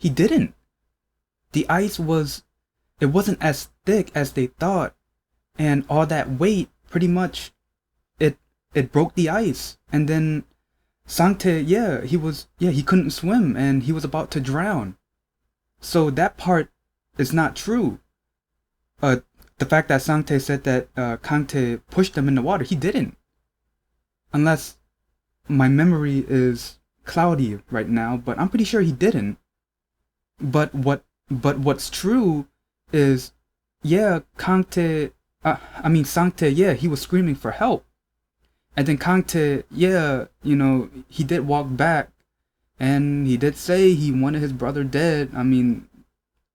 He didn't. The ice it wasn't as thick as they thought, and all that weight pretty much it it broke the ice. And then Sangte, he couldn't swim and he was about to drown. So that part is not true. Uh, the fact that Sangte said that Kangtae pushed him in the water, he didn't. Unless my memory is cloudy right now, but I'm pretty sure he didn't. But what's true is, yeah, Sangte, yeah, he was screaming for help. And then Kangtae, yeah, he did walk back and he did say he wanted his brother dead. I mean,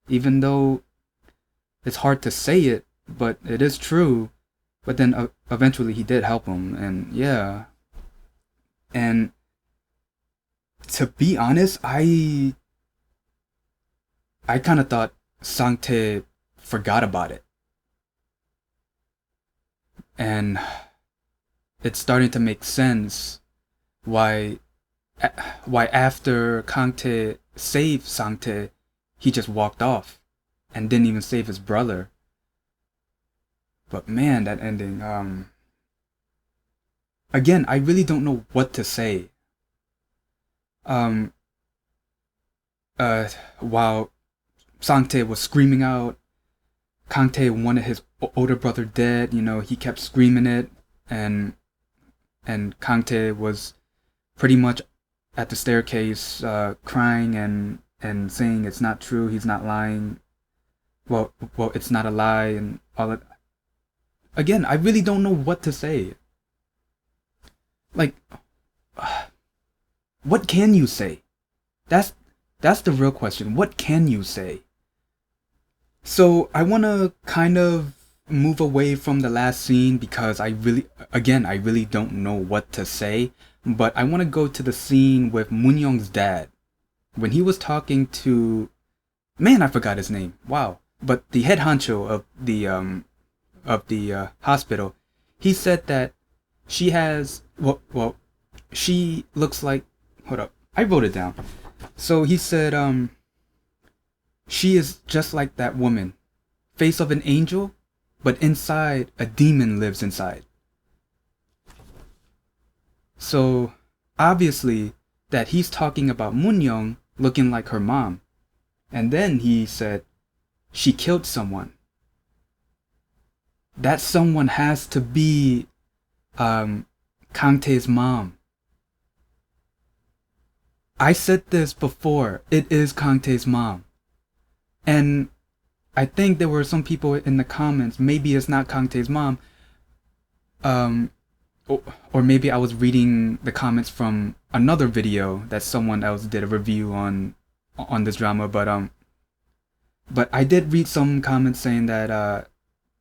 even though it's hard to say it, but it is true. But then eventually he did help him, and yeah. And to be honest, I kind of thought Sangte forgot about it. And it's starting to make sense why after Kangtae saved Sangte, he just walked off and didn't even save his brother. But man, that ending, again, I really don't know what to say. While Sangte was screaming out, Kangtae wanted his older brother dead, he kept screaming it, and Kangtae was pretty much at the staircase, crying and saying it's not true, he's not lying. Well, it's not a lie, and all that. Again, I really don't know what to say. Like, what can you say? That's the real question. What can you say? So I want to kind of move away from the last scene because I really don't know what to say. But I want to go to the scene with Moon-young's dad. When he was talking to... Man, I forgot his name. Wow. But the head honcho of the hospital, he said that she has... Well, she looks like... Hold up. I wrote it down. So he said, she is just like that woman. Face of an angel, but inside, a demon lives inside. So, obviously, that he's talking about Moon-young looking like her mom. And then he said, she killed someone. That someone has to be Kangtae's mom. I said this before, it is Kangtae's mom. And I think there were some people in the comments, maybe it's not Kangtae's mom, or maybe I was reading the comments from another video that someone else did a review on this drama, but I did read some comments saying that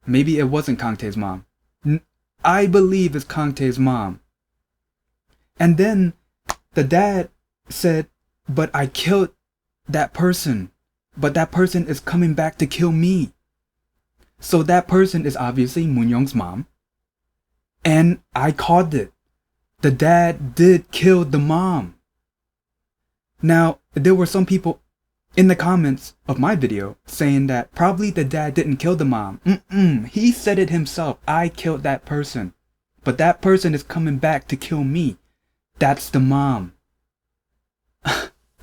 maybe it wasn't Kangtae's mom. I believe it's Kangtae's mom. And then the dad said, but I killed that person, but that person is coming back to kill me. So that person is obviously Moon-young's mom. And I called it. The dad did kill the mom. Now, there were some people in the comments of my video saying that probably the dad didn't kill the mom. He said it himself. I killed that person. But that person is coming back to kill me. That's the mom.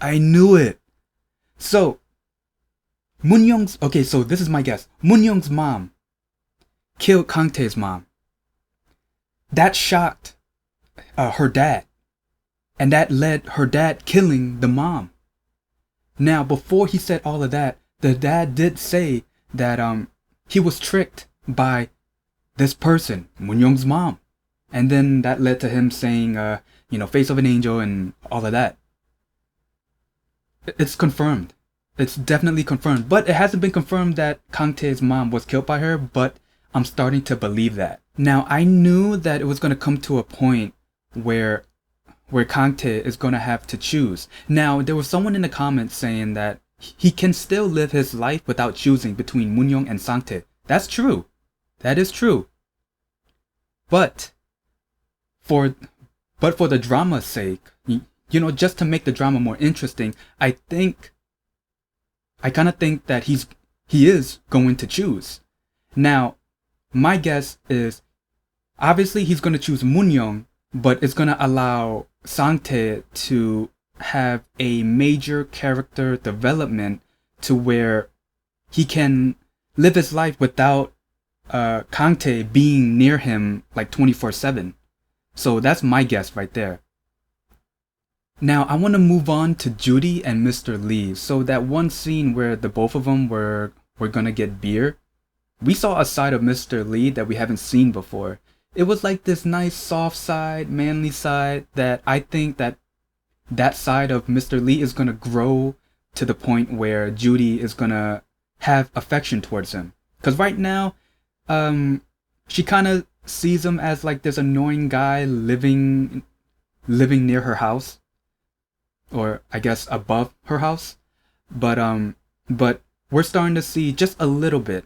I knew it. So, so this is my guess. Moon-young's mom killed Kangtae's mom. That shocked her dad. And that led her dad killing the mom. Now, before he said all of that, the dad did say that he was tricked by this person, Moon-young's mom. And then that led to him saying, face of an angel and all of that. It's confirmed. It's definitely confirmed. But it hasn't been confirmed that Kangtae's mom was killed by her, but I'm starting to believe that. Now, I knew that it was going to come to a point where Kangtae is going to have to choose. Now, there was someone in the comments saying that he can still live his life without choosing between Moon-young and Sangte. That's true. That is true. But for the drama's sake, just to make the drama more interesting, I think I kind of think that he is going to choose. Now, my guess is obviously he's going to choose Moon-young, but it's going to allow Sang-tae to have a major character development to where he can live his life without Kang-tae being near him like 24/7. So that's my guess right there. Now I want to move on to Judy and Mr. Lee. So that one scene where the both of them were gonna get beer, we saw a side of Mr. Lee that we haven't seen before. It was like this nice soft side, manly side that I think that side of Mr. Lee is gonna grow to the point where Judy is gonna have affection towards him. Cause right now, she kind of sees him as like this annoying guy living near her house, or I guess above her house. But we're starting to see just a little bit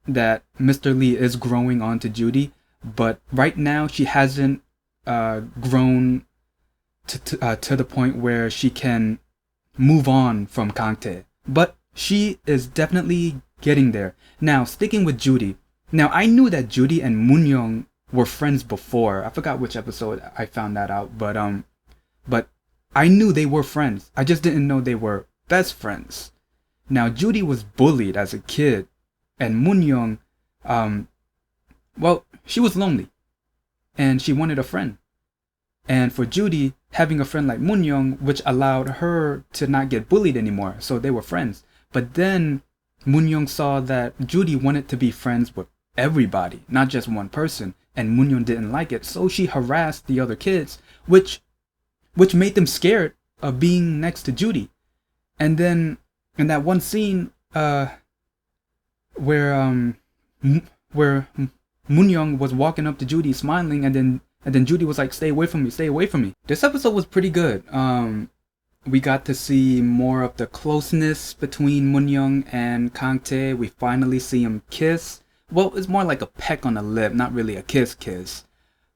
that Mr. Lee is growing onto Judy. But right now she hasn't grown to the point where she can move on from Kang-tae. But she is definitely getting there. Now, sticking with Judy. Now, I knew that Judy and Moon-young were friends before. I forgot which episode I found that out, but I knew they were friends. I just didn't know they were best friends. Now, Judy was bullied as a kid, and Moon-young, well, she was lonely, and she wanted a friend. And for Judy, having a friend like Moon-young, which allowed her to not get bullied anymore, so they were friends. But then Moon-young saw that Judy wanted to be friends with everybody, not just one person, and Moon-young didn't like it, so she harassed the other kids, which made them scared of being next to Judy. And then in that one scene where Moon-young was walking up to Judy smiling, and then Judy was like, stay away from me, stay away from me. This episode was pretty good. We got to see more of the closeness between Moon-young and Kang-tae. We finally see him kiss. Well, it's more like a peck on the lip, not really a kiss.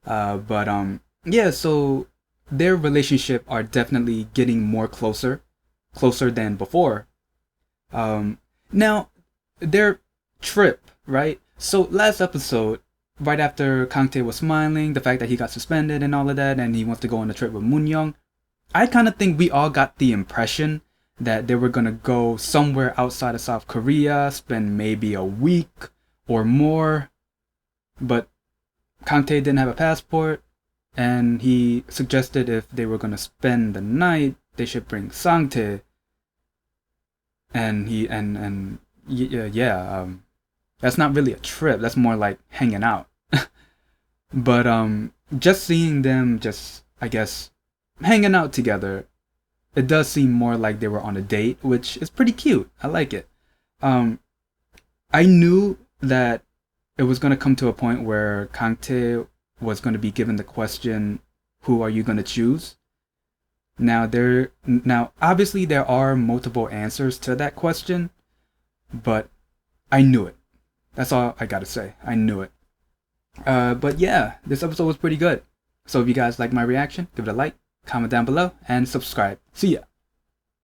Yeah, so their relationship are definitely getting more closer than before. Now, their trip, right? So last episode, right after Kang-tae was smiling, the fact that he got suspended and all of that, and he wants to go on a trip with Moon-young, I kind of think we all got the impression that they were going to go somewhere outside of South Korea, spend maybe a week or more. But Kang-tae didn't have a passport, and he suggested if they were going to spend the night, they should bring Sang-tae. And that's not really a trip, that's more like hanging out. But just seeing them I guess, hanging out together, it does seem more like they were on a date, which is pretty cute. I like it. I knew that it was going to come to a point where Kang-tae was going to be given the question, who are you going to choose? Now obviously there are multiple answers to that question, but I knew it. That's all I gotta say. I knew it. But yeah, this episode was pretty good. So if you guys like my reaction, give it a like, comment down below, and subscribe. See ya!